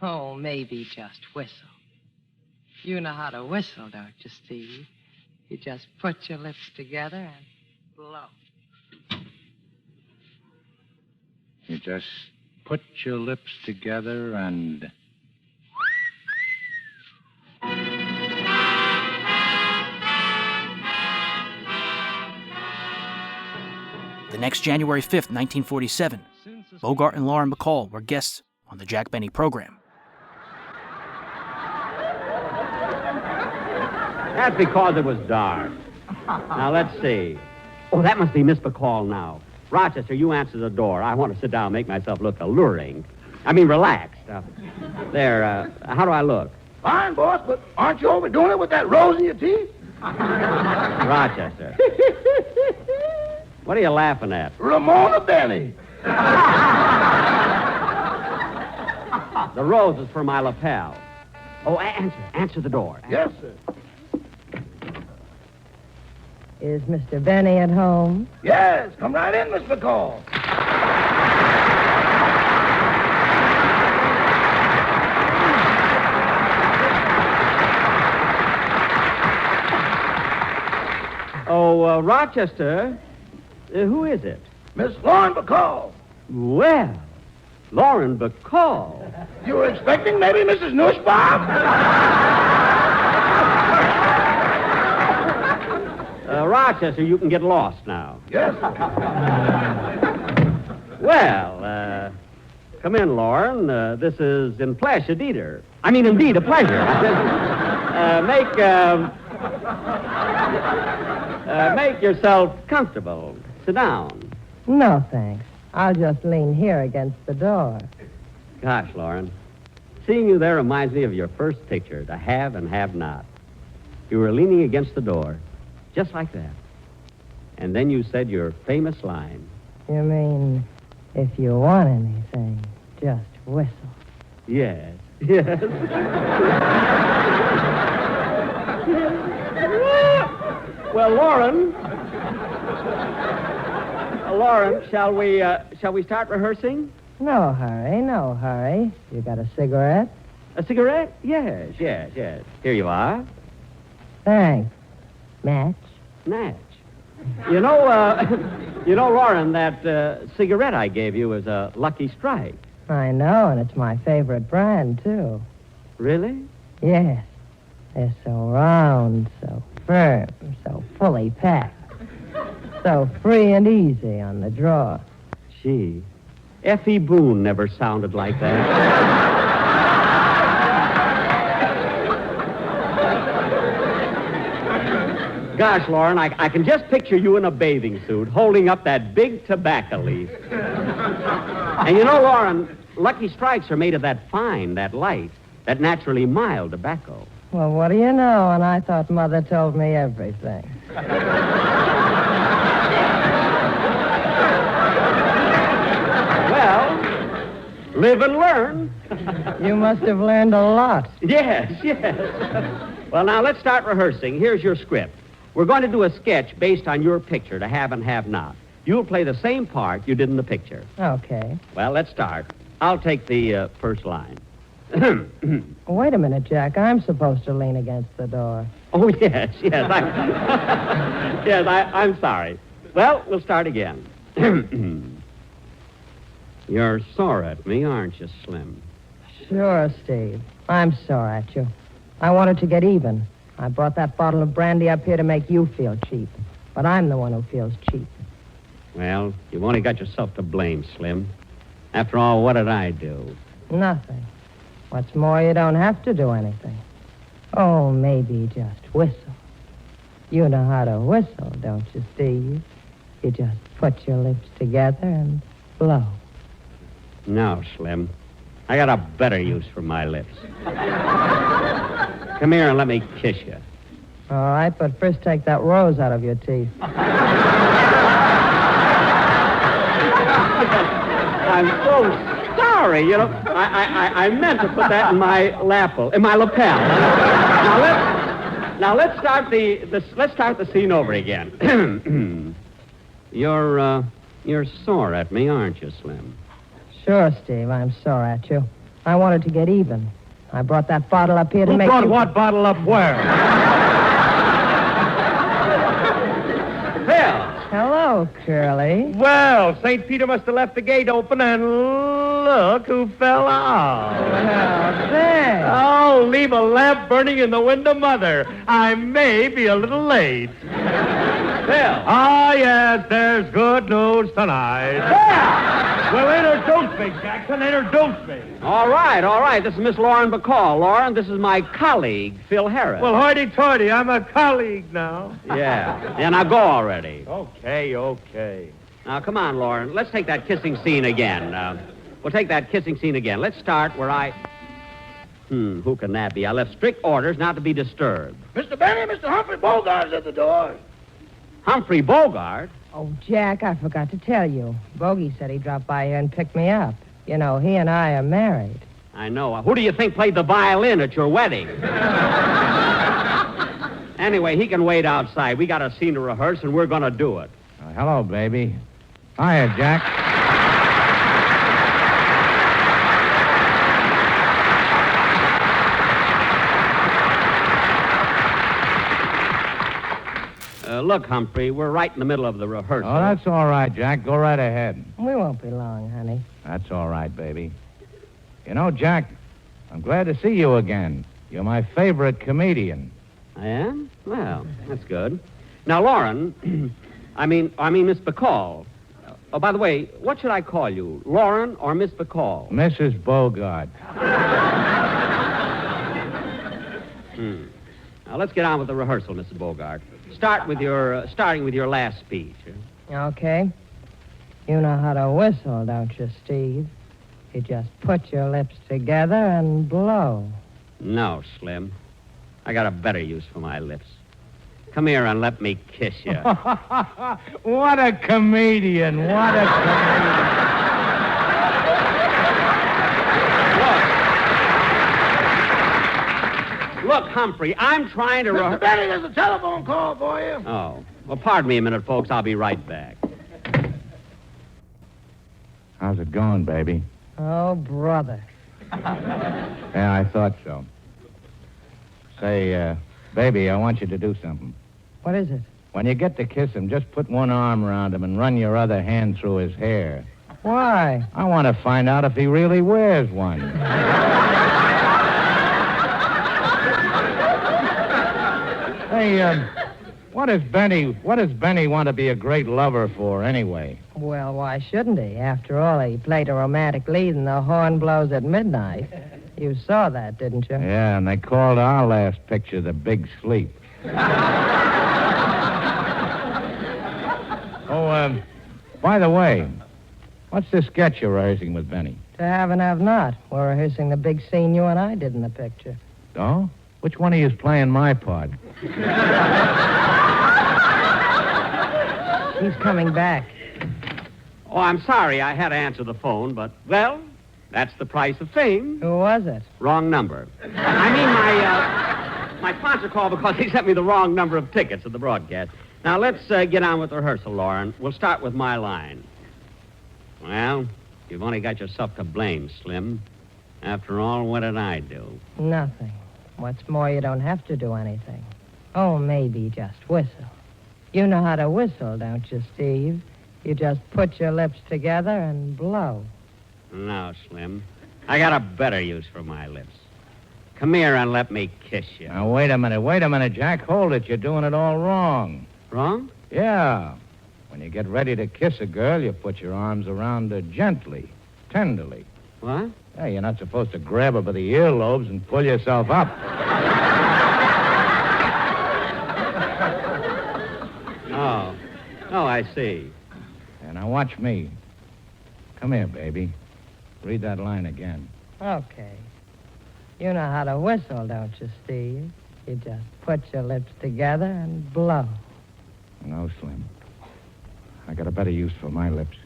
Oh, maybe just whistle. You know how to whistle, don't you, Steve? You just put your lips together and blow. You just put your lips together and... The next January 5th, 1947, Bogart and Lauren Bacall were guests on the Jack Benny program. That's because it was dark. Now, let's see. Oh, that must be Miss Bacall now. Rochester, you answer the door. I want to sit down and make myself look alluring. I mean, relaxed. There, how do I look? Fine, boss, but aren't you overdoing it with that rose in your teeth? Rochester. What are you laughing at? Ramona Benny. The rose is for my lapel. Oh, answer the door. Yes, sir. Is Mr. Benny at home? Yes, come right in, Miss Bacall. Oh, Rochester. Who is it? Miss Lauren Bacall. Well, Lauren Bacall. You were expecting maybe Mrs. Nussbaum? Rochester, you can get lost now. Yes. Well, come in, Lauren. This is in flesh, indeed a pleasure. Make yourself comfortable. Sit down. No, thanks. I'll just lean here against the door. Gosh, Lauren, seeing you there reminds me of your first picture, The Have and Have Not. You were leaning against the door, just like that. And then you said your famous line. You mean, if you want anything, just whistle. Yes, yes. Well, Lauren, shall we start rehearsing? No hurry, no hurry. You got a cigarette? A cigarette? Yes. Here you are. Thanks. Match? Match. You know, Lauren, that cigarette I gave you is a Lucky Strike. I know, and it's my favorite brand, too. Really? Yes. They're so round, so firm, so fully packed. So free and easy on the draw. Gee, F.E. Boone never sounded like that. Gosh, Lauren, I can just picture you in a bathing suit holding up that big tobacco leaf. And you know, Lauren, Lucky Strikes are made of that fine, that light, that naturally mild tobacco. Well, what do you know? And I thought Mother told me everything. Well, live and learn. You must have learned a lot. Yes. Well, now, let's start rehearsing. Here's your script. We're going to do a sketch based on your picture, To Have and Have Not. You'll play the same part you did in the picture. Okay. Well, let's start. I'll take the first line. Wait a minute, Jack. I'm supposed to lean against the door. Oh, yes. I'm sorry. Well, we'll start again. You're sore at me, aren't you, Slim? Sure, Steve. I'm sore at you. I wanted to get even. I brought that bottle of brandy up here to make you feel cheap. But I'm the one who feels cheap. Well, you've only got yourself to blame, Slim. After all, what did I do? Nothing. What's more, you don't have to do anything. Oh, maybe just whistle. You know how to whistle, don't you, Steve? You just put your lips together and blow. No, Slim. I got a better use for my lips. Come here and let me kiss you. All right, but first take that rose out of your teeth. I'm so sorry. You know, I meant to put that in my lapel, in my lapel. Now let's start the scene over again. You're sore at me, aren't you, Slim? Sure, Steve, I'm sore at you. I wanted to get even. I brought that bottle up here to make you... Who brought what bottle up where? Phil! Hello, Curly. Well, St. Peter must have left the gate open, and look who fell out. Well, thanks. Oh, leave a lamp burning in the window, Mother. I may be a little late. Phil! Ah, yes, there's good news tonight. Phil! Well, introduce me, Jackson. Introduce me. All right. This is Miss Lauren Bacall. Lauren, this is my colleague, Phil Harris. Well, hoity-toity, I'm a colleague now. Yeah, now go already. Okay. Now, come on, Lauren. Let's take that kissing scene again. We'll take that kissing scene again. Let's start where I... who can that be? I left strict orders not to be disturbed. Mr. Benny, Mr. Humphrey Bogart's at the door. Humphrey Bogart? Oh, Jack, I forgot to tell you. Bogey said he dropped by here and picked me up. You know, he and I are married. I know. Who do you think played the violin at your wedding? Anyway, he can wait outside. We got a scene to rehearse, and we're going to do it. Hello, baby. Hiya, Jack. Look, Humphrey, we're right in the middle of the rehearsal. Oh, that's all right, Jack. Go right ahead. We won't be long, honey. That's all right, baby. You know, Jack, I'm glad to see you again. You're my favorite comedian. I am? Well, that's good. Now, Lauren, I mean, Miss Bacall. Oh, by the way, what should I call you? Lauren or Miss Bacall? Mrs. Bogart. Now, let's get on with the rehearsal, Mrs. Bogart. Starting with your last speech. Okay. You know how to whistle, don't you, Steve? You just put your lips together and blow. No, Slim. I got a better use for my lips. Come here and let me kiss you. What a comedian. What a comedian. Look, Humphrey, I'm trying to... Mr. Benny, there's a telephone call for you. Oh. Well, pardon me a minute, folks. I'll be right back. How's it going, baby? Oh, brother. Yeah, I thought so. Say, baby, I want you to do something. What is it? When you get to kiss him, just put one arm around him and run your other hand through his hair. Why? I want to find out if he really wears one. Hey, what does Benny want to be a great lover for, anyway? Well, why shouldn't he? After all, he played a romantic lead in The Horn Blows at Midnight. You saw that, didn't you? Yeah, and they called our last picture The Big Sleep. Oh, by the way, what's this sketch you're rehearsing with Benny? To have and have not. We're rehearsing the big scene you and I did in the picture. Oh? Which one of you is playing my part? He's coming back. Oh, I'm sorry I had to answer the phone, but, well, that's the price of fame. Who was it? Wrong number. I mean, my sponsor called because he sent me the wrong number of tickets to the broadcast. Now, let's get on with the rehearsal, Lauren. We'll start with my line. Well, you've only got yourself to blame, Slim. After all, what did I do? Nothing. What's more, you don't have to do anything. Oh, maybe just whistle. You know how to whistle, don't you, Steve? You just put your lips together and blow. No, Slim. I got a better use for my lips. Come here and let me kiss you. Now, wait a minute, Jack. Hold it. You're doing it all wrong. Wrong? Yeah. When you get ready to kiss a girl, you put your arms around her gently, tenderly. What? Yeah, you're not supposed to grab her by the earlobes and pull yourself up. Oh, I see. And now watch me. Come here, baby. Read that line again. Okay. You know how to whistle, don't you, Steve? You just put your lips together and blow. No, Slim. I got a better use for my lips.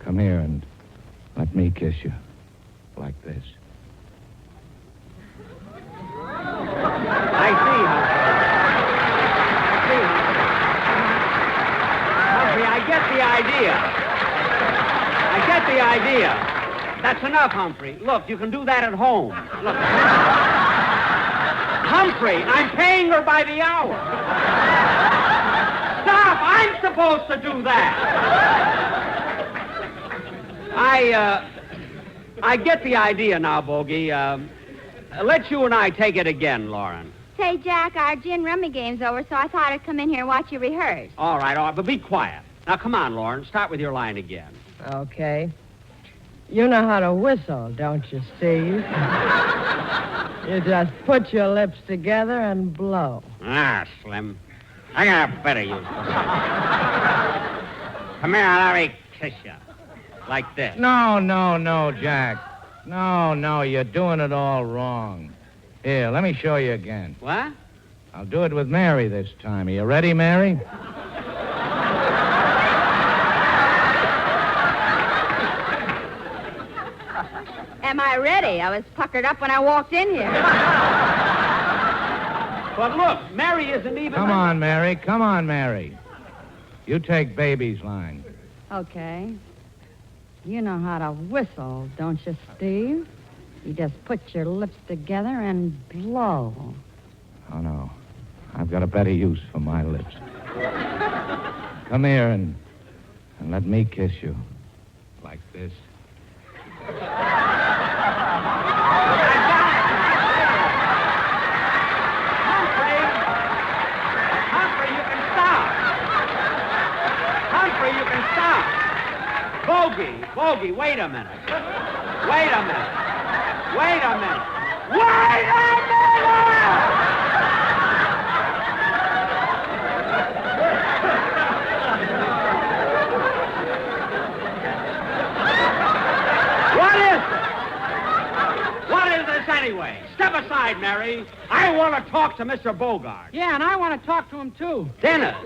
Come here and let me kiss you. Like this. I see, Humphrey, I get the idea. That's enough, Humphrey. Look, you can do that at home. Look. Humphrey, I'm paying her by the hour. Stop! I'm supposed to do that. I get the idea now, Bogey. Let you and I take it again, Lauren. Say, Jack, our gin rummy game's over, so I thought I'd come in here and watch you rehearse. All right, but be quiet. Now, come on, Lauren. Start with your line again. Okay. You know how to whistle, don't you, Steve? You just put your lips together and blow. Ah, Slim. I got a better use for it. Come here, let me kiss you. Like this. No, Jack. No, you're doing it all wrong. Here, let me show you again. What? I'll do it with Mary this time. Are you ready, Mary? Am I ready? I was puckered up when I walked in here. But look, Mary isn't even... Come on, Mary. You take baby's line. Okay. You know how to whistle, don't you, Steve? You just put your lips together and blow. Oh, no. I've got a better use for my lips. Come here and let me kiss you. Like this. Humphrey, you can stop. Humphrey, you can stop. Bogey, wait a minute. Wait a minute. Wait a minute. Wait a minute! What is this? What is this anyway? Step aside, Mary. I want to talk to Mr. Bogart. Yeah, and I want to talk to him, too. Dennis.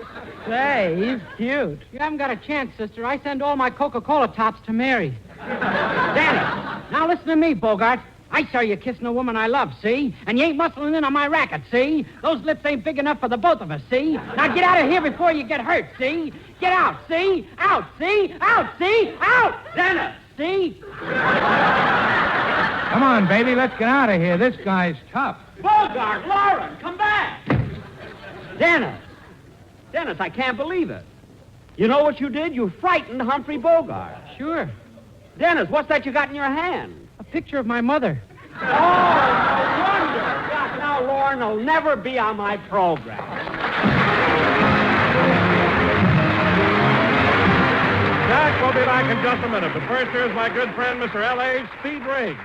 Say, he's cute. You haven't got a chance, sister. I send all my Coca-Cola tops to Mary. Dennis. Now listen to me, Bogart. I saw you kissing a woman I love, see? And you ain't muscling in on my racket, see? Those lips ain't big enough for the both of us, see? Now get out of here before you get hurt, see? Get out, see? Out, see? Out, see? Out! Dennis. See? Come on, baby, let's get out of here. This guy's tough. Bogart, Lauren, come back. Dennis, I can't believe it. You know what you did? You frightened Humphrey Bogart. Sure. Dennis, what's that you got in your hand? A picture of my mother. Oh, no wonder. God, now Lauren will never be on my program. Jack will be back in just a minute, but first here's my good friend, Mr. L.A. Speed Riggs.